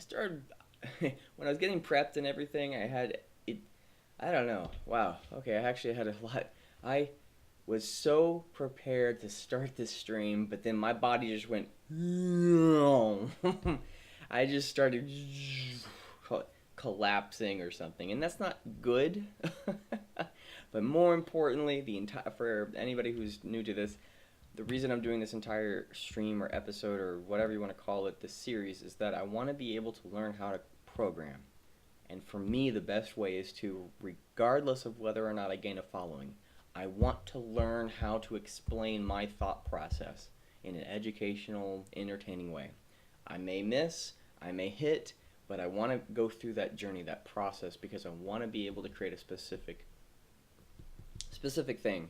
started when I was getting prepped and everything. I had it. I don't know. Wow. Okay, I actually had a lot. I was so prepared to start this stream, but then my body just went. I just started collapsing or something, and that's not good. But more importantly, the entire for anybody who's new to this, the reason I'm doing this entire stream or episode or whatever you want to call it, this series, is that I want to be able to learn how to program. And for me, the best way is to, regardless of whether or not I gain a following, I want to learn how to explain my thought process in an educational, entertaining way. I may miss, I may hit, but I want to go through that journey, that process, because I want to be able to create a specific thing.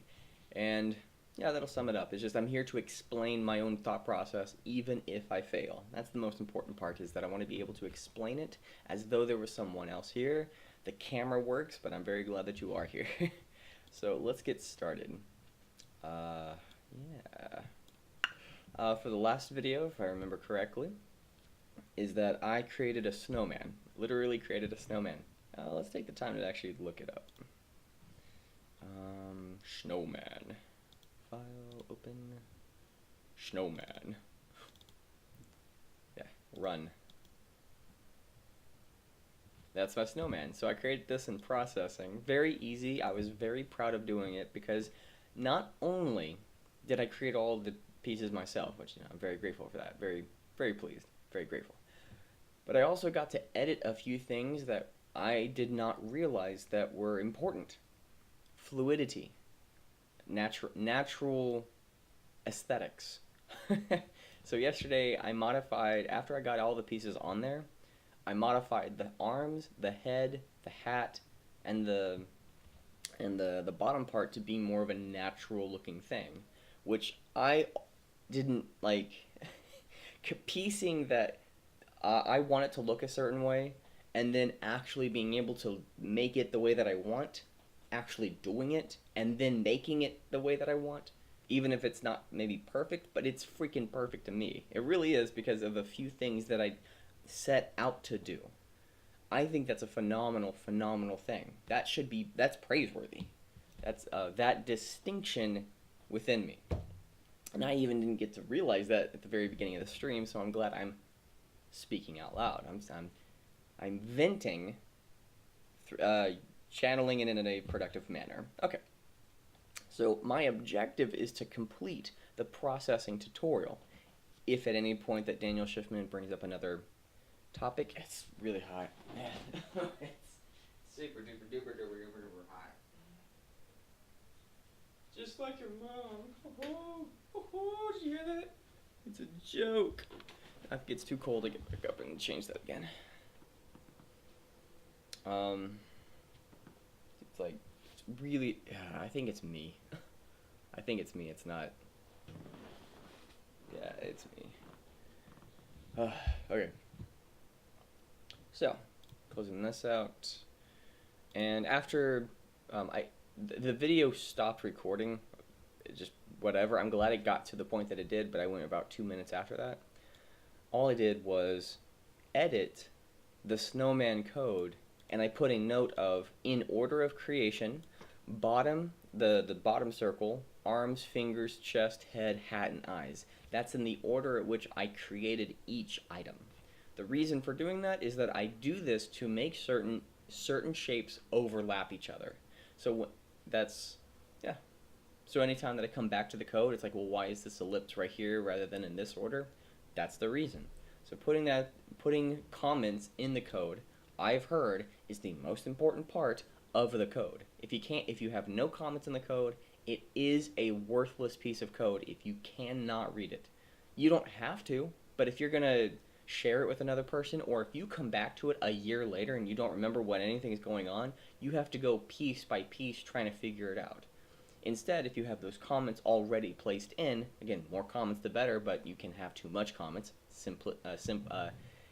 And yeah, that'll sum it up. It's just I'm here to explain my own thought process even if I fail. That's the most important part, is that I want to be able to explain it as though there was someone else here. The camera works, but I'm very glad that you are here. So let's get started. Yeah. For the last video, if I remember correctly, is that I created a snowman. Literally created a snowman. Let's take the time to actually look it up. Snowman. File, open. Snowman. Yeah, run. That's my snowman. So I created this in processing. Very easy. I was very proud of doing it because not only did I create all the pieces myself, which I'm very grateful for that. Very, very pleased. Very grateful. But I also got to edit a few things that I did not realize that were important. Fluidity. Natural aesthetics. So yesterday I modified, after I got all the pieces on there, I modified the arms, the head, the hat, and the bottom part to be more of a natural looking thing, which I didn't like. Piecing that I want it to look a certain way, and then actually being able to make it the way that I want, actually doing it, and then making it the way that I want, even if it's not maybe perfect, but it's freaking perfect to me. It really is, because of a few things that I set out to do. I think that's a phenomenal thing. That's praiseworthy. That's that distinction within me. And I even didn't get to realize that at the very beginning of the stream, so I'm glad I'm speaking out loud. I'm venting, channeling it in a productive manner. Okay. So my objective is to complete the processing tutorial. If at any point that Daniel Schiffman brings up another topic, it's really hot. It's super duper duper duper duper duper hot. Just like your mom. Did you hear that? It's a joke. If it gets too cold, I get back up and change that again. It's like, it's really, I think it's me. I think it's me, it's not. Yeah, it's me. Okay. So, closing this out. And after the video stopped recording, just whatever. I'm glad it got to the point that it did, but I went about 2 minutes after that. All I did was edit the snowman code, and I put a note of, in order of creation, bottom, the bottom circle, arms, fingers, chest, head, hat, and eyes. That's in the order at which I created each item. The reason for doing that is that I do this to make certain shapes overlap each other. So that's, yeah. So anytime that I come back to the code, it's like, well, why is this ellipse right here rather than in this order? That's the reason. So putting comments in the code, I've heard, is the most important part of the code. If you have no comments in the code, it is a worthless piece of code if you cannot read it. You don't have to, but if you're gonna share it with another person, or if you come back to it a year later and you don't remember what anything is going on, you have to go piece by piece trying to figure it out. Instead, if you have those comments already placed in, again, more comments the better, but you can have too much comments.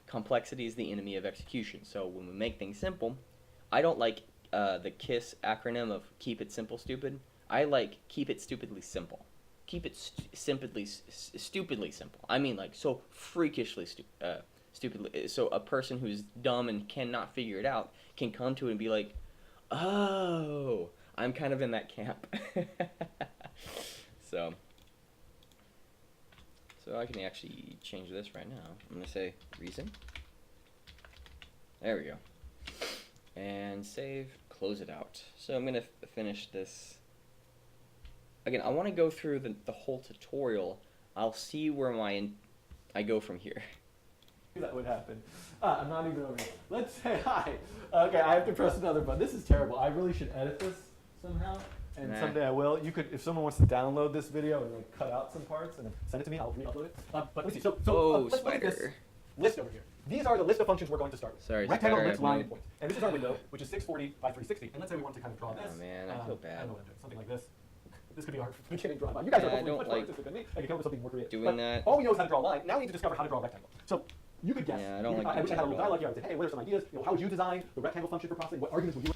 Complexity is the enemy of execution. So when we make things simple, I don't like the KISS acronym of keep it simple stupid. I like keep it stupidly simple. Keep it stupidly simple. I mean, like, so freakishly stupidly. So a person who's dumb and cannot figure it out can come to it and be like, oh, I'm kind of in that camp. so, so I can actually change this right now. I'm gonna say reason. There we go. And save, close it out. So I'm gonna finish this. Again, I want to go through the whole tutorial. I'll see where I go from here. That would happen. I'm not even over here. Let's say hi. Okay, I have to press another button. This is terrible. I really should edit this somehow, and someday I will. You could, if someone wants to download this video and like cut out some parts and send it to me, I'll re-upload it. But let me see. So let's look at this list over here. These are the list of functions we're going to start with. Sorry, rectangle, ellipse, line, and point. And this is our window, which is 640 by 360. And let's say we want to kind of draw this. Oh man, I feel bad. I don't know what I'm doing. Something like this. This could be hard for beginning drawing. You guys are hopefully much more artistic than me. I can come up with something more creative. Doing that. All we know is how to draw a line. Now we need to discover how to draw a rectangle. So you could guess. Yeah, I don't like I wish I had a little dialogue here. I would say, hey, what are some ideas? You know, how would you design the rectangle function for processing? What arguments would you?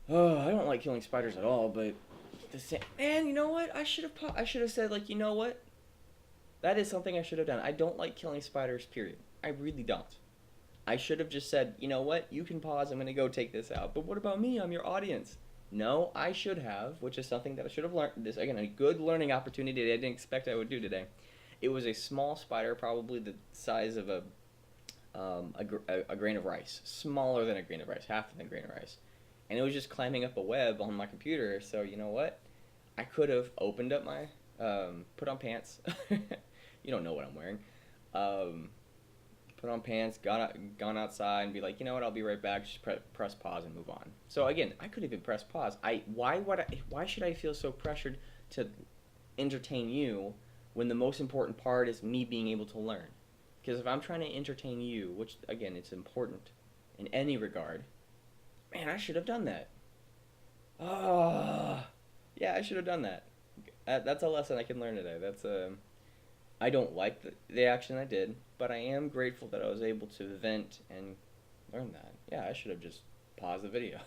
Oh, I don't like killing spiders at all. But the same. And you know what? I should have said like, you know what? That is something I should have done. I don't like killing spiders. Period. I really don't. I should have just said, you know what? You can pause. I'm gonna go take this out. But what about me? I'm your audience. No, I should have, which is something that I should have learned. This again, a good learning opportunity that I didn't expect I would do today. It was a small spider, probably the size of a grain of rice, smaller than a grain of rice, half of a grain of rice, and it was just climbing up a web on my computer. So you know what? I could have opened up my, put on pants. You don't know what I'm wearing. Put on pants, gone outside, and be like, you know what? I'll be right back. Just press pause and move on. So again, I could even press pause. Why should I feel so pressured to entertain you when the most important part is me being able to learn? Because if I'm trying to entertain you, which again, it's important in any regard, man, I should have done that. Yeah, I should have done that. That's a lesson I can learn today. I don't like the action I did, but I am grateful that I was able to vent and learn that. Yeah, I should have just paused the video.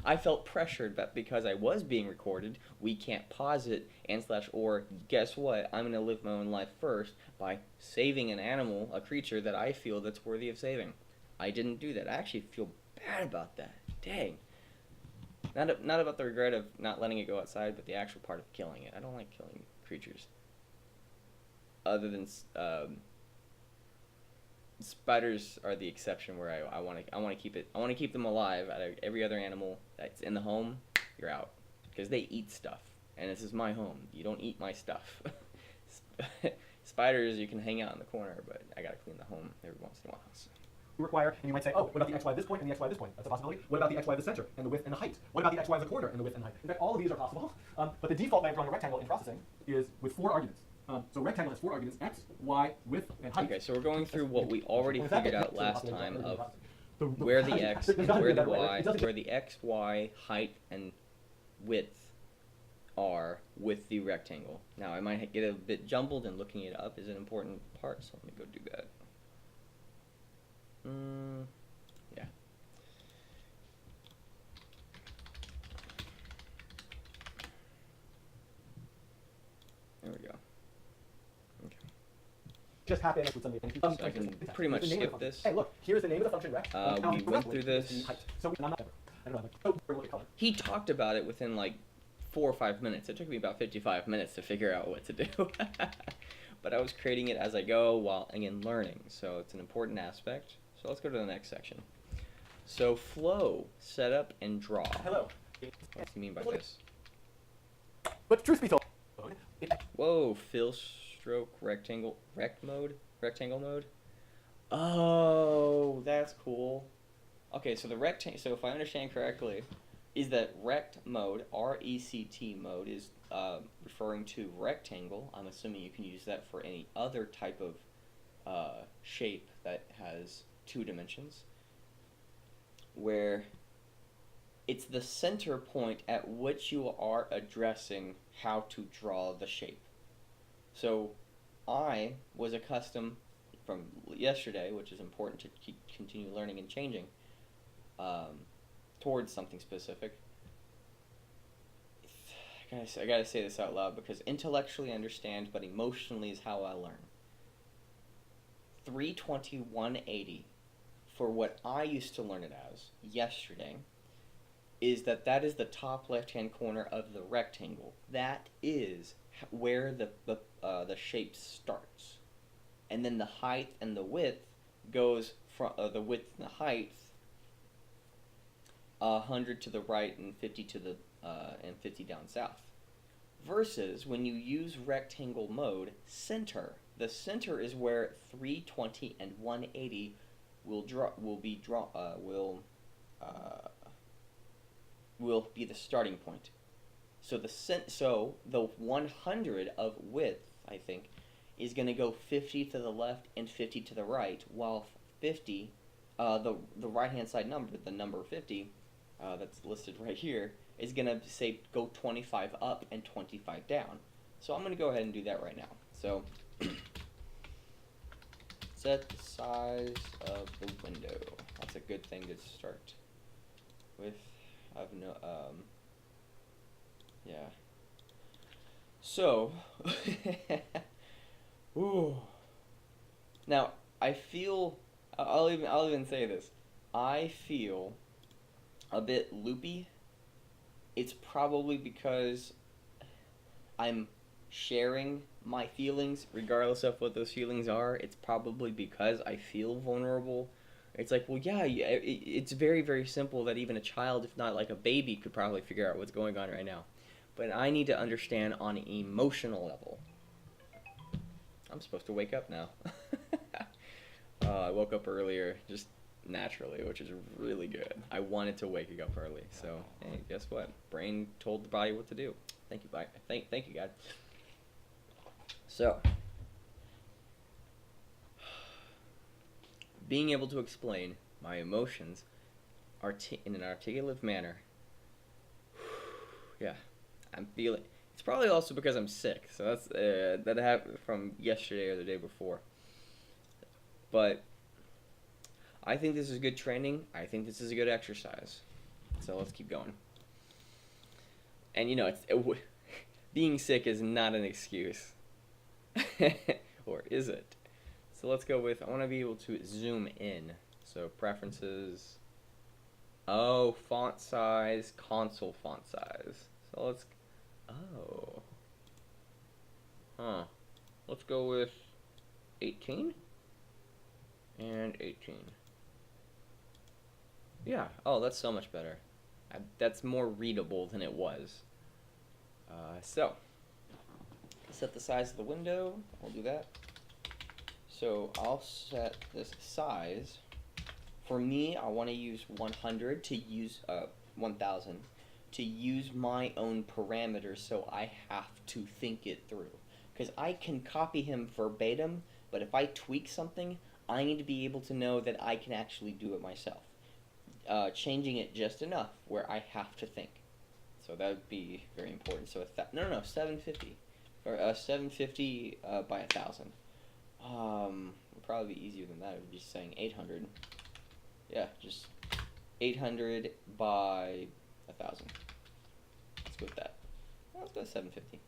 I felt pressured, but because I was being recorded, we can't pause it or guess what? I'm going to live my own life first by saving an animal, a creature that I feel that's worthy of saving. I didn't do that. I actually feel bad about that. Dang. Not about the regret of not letting it go outside, but the actual part of killing it. I don't like killing creatures. Other than spiders are the exception where I want to keep them alive. Out of every other animal that's in the home, you're out because they eat stuff, and this is my home. You don't eat my stuff. Spiders you can hang out in the corner, but I gotta clean the home every once in a while. So. Require, and you might say, oh, what about the xy of this point and the xy of this point? That's a possibility. What about the xy of the center and the width and the height? What about the xy of the corner and the width and height? In fact, all of these are possible. But the default way of drawing a rectangle in processing is with 4 arguments. So rectangle has 4 arguments: x, y, width, and height. Okay, so we're going through what we already figured out last time of where the x, where the y, where the x, y, height, and width are with the rectangle. Now, I might get a bit jumbled, and looking it up is an important part, so let me go do that. Yeah. There we go. Okay. Just happen with something. So I can pretty much skip this. Hey, look, here's the name of the function rect. We went through this. So I'm not ever. I don't know. Look at color. He talked about it within like 4 or 5 minutes. It took me about 55 minutes to figure out what to do. But I was creating it as I go while, again, learning. So it's an important aspect. So let's go to the next section. So flow, setup, and draw. Hello. What do you mean by this? But truth be told, whoa, fill stroke rectangle rectangle mode. Oh, that's cool. Okay, so the rectangle. So if I understand correctly, is that rect mode, R-E-C-T mode, is referring to rectangle. I'm assuming you can use that for any other type of shape that has 2 dimensions, where it's the center point at which you are addressing how to draw the shape. So I was accustomed from yesterday, which is important to continue learning and changing towards something specific. I gotta say this out loud because intellectually I understand, but emotionally is how I learn. 320, 180, for what I used to learn it as yesterday, is that is the top left-hand corner of the rectangle. That is where the shape starts. And then the height and the width goes from the width and the height 100 to the right and 50 to the and 50 down south. Versus when you use rectangle mode, center. The center is where 320 and 180 will be the starting point. So the 100 of width, I think, is going to go 50 to the left and 50 to the right, while 50, the right hand side number, the number 50, that's listed right here, is going to say go 25 up and 25 down. So I'm going to go ahead and do that right now. So set the size of the window. That's a good thing to start with. I've no yeah. So ooh. Now I feel I'll even say this. I feel a bit loopy. It's probably because I'm sharing my feelings, regardless of what those feelings are. It's probably because I feel vulnerable. It's like, well, yeah, it's very, very simple that even a child, if not like a baby, could probably figure out what's going on right now. But I need to understand on an emotional level. I'm supposed to wake up now. I woke up earlier, just naturally, which is really good. I wanted to wake up early, so hey, guess what? Brain told the body what to do. Thank you, thank you, God. So, being able to explain my emotions in an articulate manner. Yeah, I'm feeling. It's probably also because I'm sick, so that's that happened from yesterday or the day before. But I think this is good training. I think this is a good exercise. So let's keep going. And you know, being sick is not an excuse. Or is it? So let's go with, I want to be able to zoom in. So preferences. Oh, font size, console font size. So let's, oh. Huh. Let's go with 18 and 18. Yeah. Oh, that's so much better. That's more readable than it was. So, set the size of the window. We'll do that. So I'll set this size. For me, I want to use 100 to use 1000 to use my own parameters, so I have to think it through. Because I can copy him verbatim, but if I tweak something, I need to be able to know that I can actually do it myself. Changing it just enough where I have to think. So that would be very important. So 750. Or 750 by 1000. Would probably be easier than that. It would be saying 800. Yeah, just 800 by 1000. Let's go with that. Let's go with 750.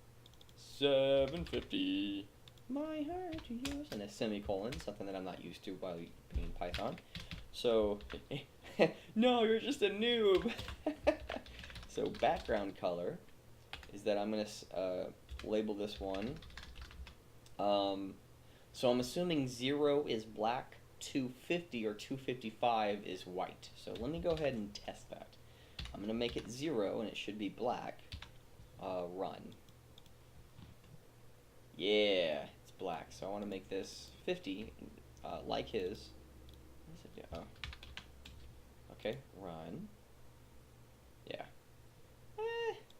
750. My heart to yours. And a semicolon, something that I'm not used to while being Python. So, no, you're just a noob. So background color is that I'm going to label this one. So I'm assuming 0 is black, 250 or 255 is white. So let me go ahead and test that. I'm going to make it 0 and it should be black. Run. Yeah, it's black. So I want to make this 50 like his. Okay, run. Yeah.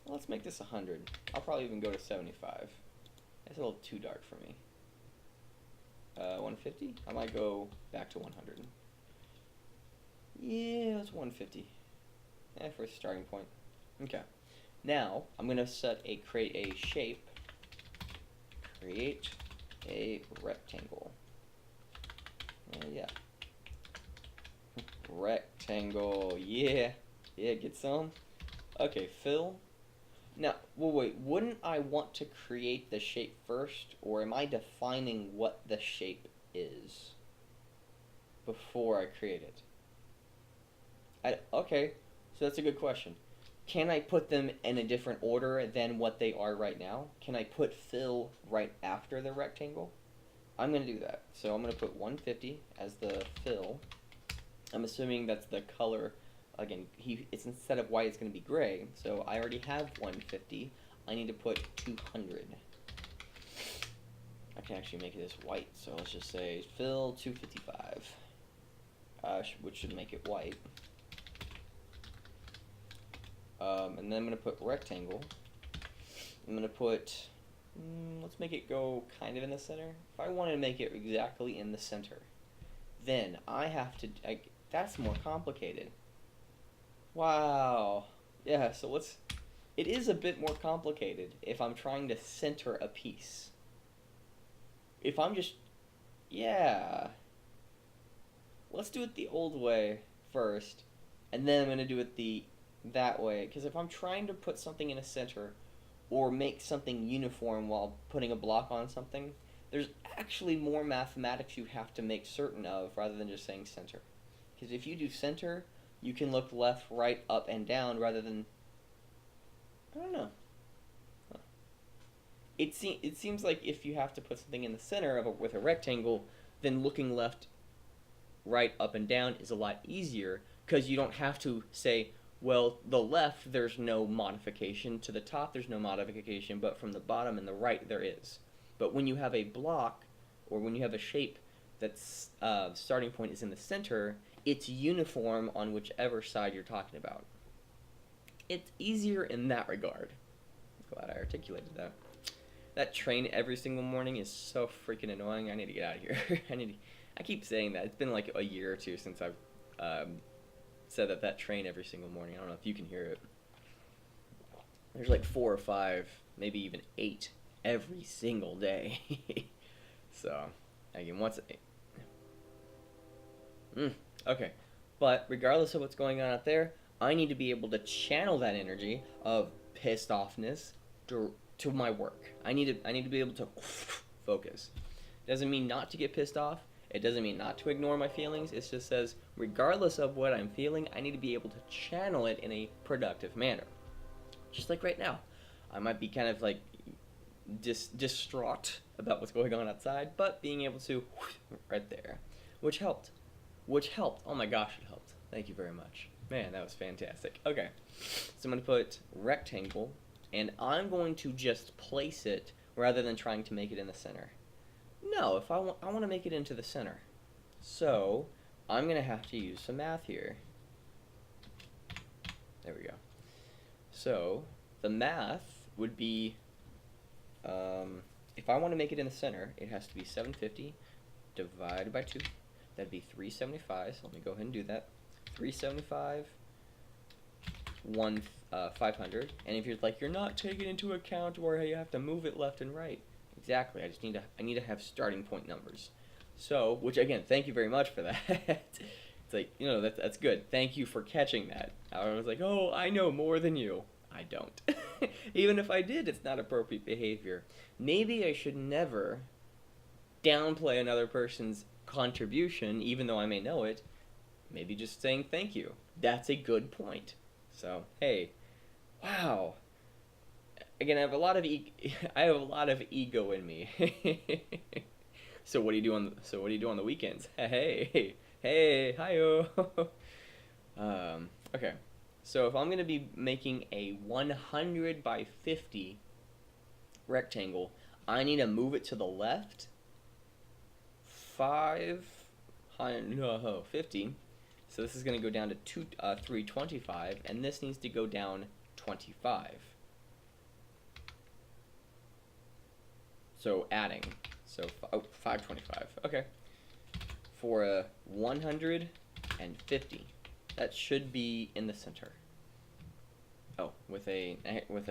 Let's make this 100. I'll probably even go to 75. That's a little too dark for me. 150? I might go back to 100. Yeah, that's 150. For a starting point. Okay. Now, I'm going to create a shape. Create a rectangle. Yeah. Rectangle. Yeah. Yeah, get some. Okay, fill. Now, well, wait, wouldn't I want to create the shape first, or am I defining what the shape is? before I create it? Okay, so that's a good question. Can I put them in a different order than what they are right now? Can I put fill right after the rectangle? I'm going to do that. So I'm going to put 150 as the fill. I'm assuming that's the color. Again, it's instead of white, it's going to be gray. So I already have 150. I need to put 200. I can actually make this white. So let's just say fill 255, which should make it white. And then I'm going to put rectangle. I'm going to put, let's make it go kind of in the center. If I want to make it exactly in the center, then I have to, that's more complicated. Wow. Yeah, so it is a bit more complicated if I'm trying to center a piece. If I'm just, yeah. Let's do it the old way first, and then I'm going to do it that way, because if I'm trying to put something in a center or make something uniform while putting a block on something, there's actually more mathematics you have to make certain of rather than just saying center. Because if you do center, you can look left, right, up, and down rather than, I don't know. Huh. It seems like if you have to put something in the center with a rectangle, then looking left, right, up, and down is a lot easier because you don't have to say, well, the left, there's no modification. To the top, there's no modification, but from the bottom and the right, there is. But when you have a block, or when you have a shape that's starting point is in the center, it's uniform on whichever side you're talking about. It's easier in that regard. Glad I articulated that. That train every single morning is so freaking annoying. I need to get out of here. I keep saying that. It's been like a year or two since I've said that train every single morning. I don't know if you can hear it. There's like 4 or 5, maybe even 8 every single day. So, again, once okay. But regardless of what's going on out there, I need to be able to channel that energy of pissed offness to my work. I need to be able to focus. Doesn't mean not to get pissed off. It doesn't mean not to ignore my feelings. It just says, regardless of what I'm feeling, I need to be able to channel it in a productive manner. Just like right now. I might be kind of like distraught about what's going on outside, but being able to right there, which helped. Oh my gosh, it helped. Thank you very much. Man, that was fantastic. Okay, so I'm going to put rectangle, and I'm going to just place it rather than trying to make it in the center. No, if I want to make it into the center. So, I'm going to have to use some math here. There we go. So, the math would be, if I want to make it in the center, it has to be 750 divided by 2. That'd be 375, so let me go ahead and do that. 375, 500. And if you're like, you're not taking into account where you have to move it left and right. Exactly, I need to have starting point numbers. So, which again, thank you very much for that. It's like, you know, that's good. Thank you for catching that. I was like, oh, I know more than you. I don't. Even if I did, it's not appropriate behavior. Maybe I should never downplay another person's contribution, even though I may know it. Maybe just saying thank you. That's a good point. So, hey, wow. Again, I have a lot of ego in me. So what do you do on the weekends? Hey, hi-yo. Okay. So if I'm going to be making a 100 by 50 rectangle, I need to move it to the left 50. So this is going to go down to 325, and this needs to go down 25. So adding. So 525. Okay. For a 150. That should be in the center. Oh, with a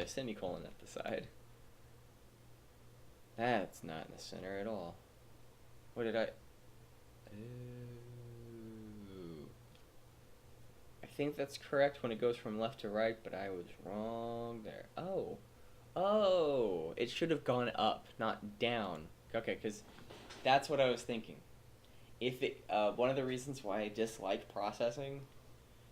semicolon at the side. That's not in the center at all. What did I... Ooh. I think that's correct when it goes from left to right, but I was wrong there. Oh, it should have gone up, not down. Okay, because that's what I was thinking. if it one of the reasons why I dislike processing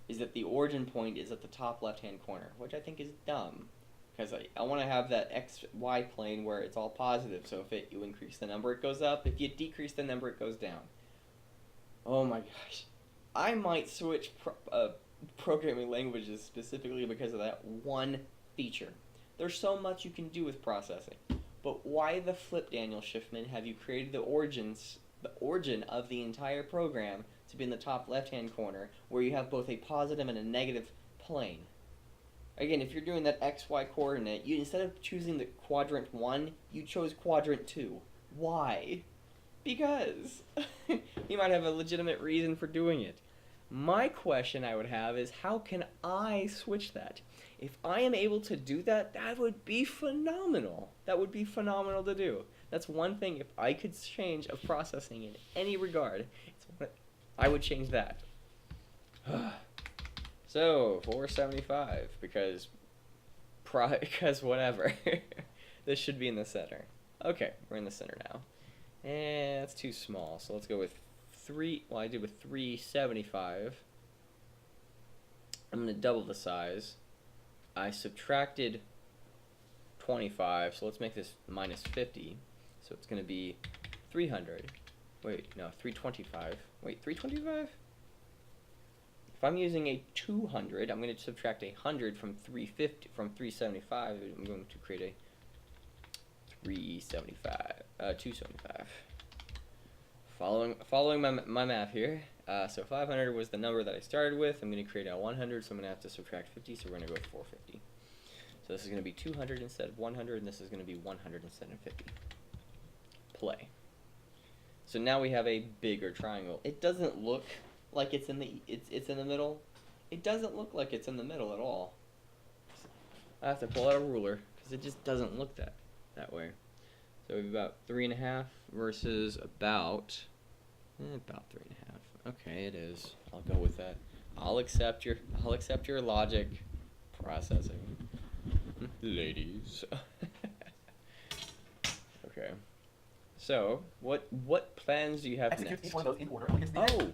is that the origin point is at the top left-hand corner, which I think is dumb. Because I want to have that XY plane where it's all positive, so if you increase the number, it goes up. If you decrease the number, it goes down. Oh my gosh. I might switch programming languages specifically because of that one feature. There's so much you can do with processing. But why the flip, Daniel Schiffman, have you created the origin of the entire program to be in the top left-hand corner, where you have both a positive and a negative plane? Again, if you're doing that XY coordinate, instead of choosing the quadrant 1, you chose quadrant 2. Why? Because you might have a legitimate reason for doing it. My question I would have is, how can I switch that? If I am able to do that, that would be phenomenal. That would be phenomenal to do. That's one thing, if I could change of processing in any regard, I would change that. So, 475, because whatever. This should be in the center. Okay, we're in the center now. And that's too small, so let's go with 3, well I did with 375. I'm going to double the size. I subtracted 25, so let's make this minus 50. So it's going to be 300. Wait, no, 325. Wait, 325? If I'm using a 200, I'm going to subtract 100 from 375. I'm going to create a 275. Following my math here. So 500 was the number that I started with. I'm going to create a 100, so I'm going to have to subtract 50, so we're going to go with 450. So this is going to be 200 instead of 100, and this is going to be 100 instead of 50. Play. So now we have a bigger triangle. It doesn't look like it's in the middle. It doesn't look like it's in the middle at all. I have to pull out a ruler because it just doesn't look that way. So we have about 3.5 versus about 3.5. Okay, it is. I'll go with that. I'll accept your logic. Processing, ladies. Okay. So what plans do you have Execute next? each one of those in order against the Oh.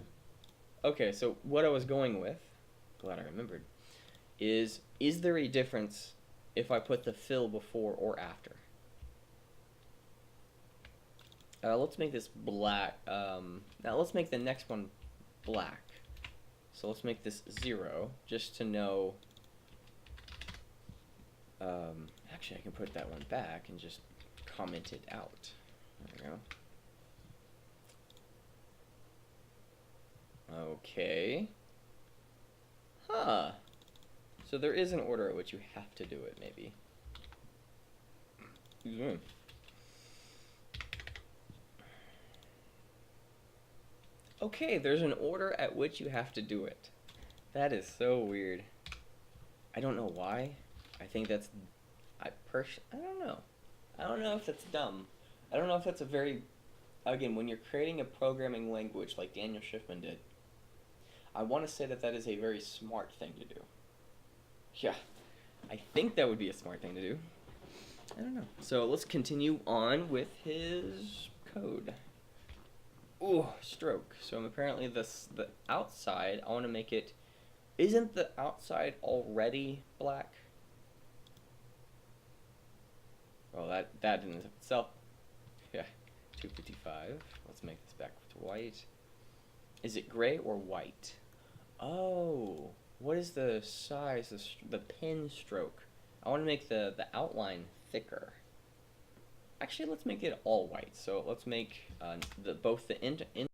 Okay, so what I was going with, glad I remembered, is there a difference if I put the fill before or after? Let's make this black. Now let's make the next one black. So let's make this 0, just to know. Actually, I can put that one back and just comment it out. There we go. Okay. Huh. So there is an order at which you have to do it, maybe. Excuse me. Okay, there's an order at which you have to do it. That is so weird. I don't know why. I think that's... I don't know. I don't know if that's dumb. I don't know if that's a very... Again, when you're creating a programming language like Daniel Schiffman did, I want to say that is a very smart thing to do. Yeah, I think that would be a smart thing to do. I don't know. So let's continue on with his code. Ooh, stroke. So apparently the outside, I want to make it... Isn't the outside already black? Well, that in itself... Yeah, 255. Let's make this back to white. Is it gray or white? Oh, what is the size, the pen stroke? I want to make the outline thicker. Actually, let's make it all white. So let's make both the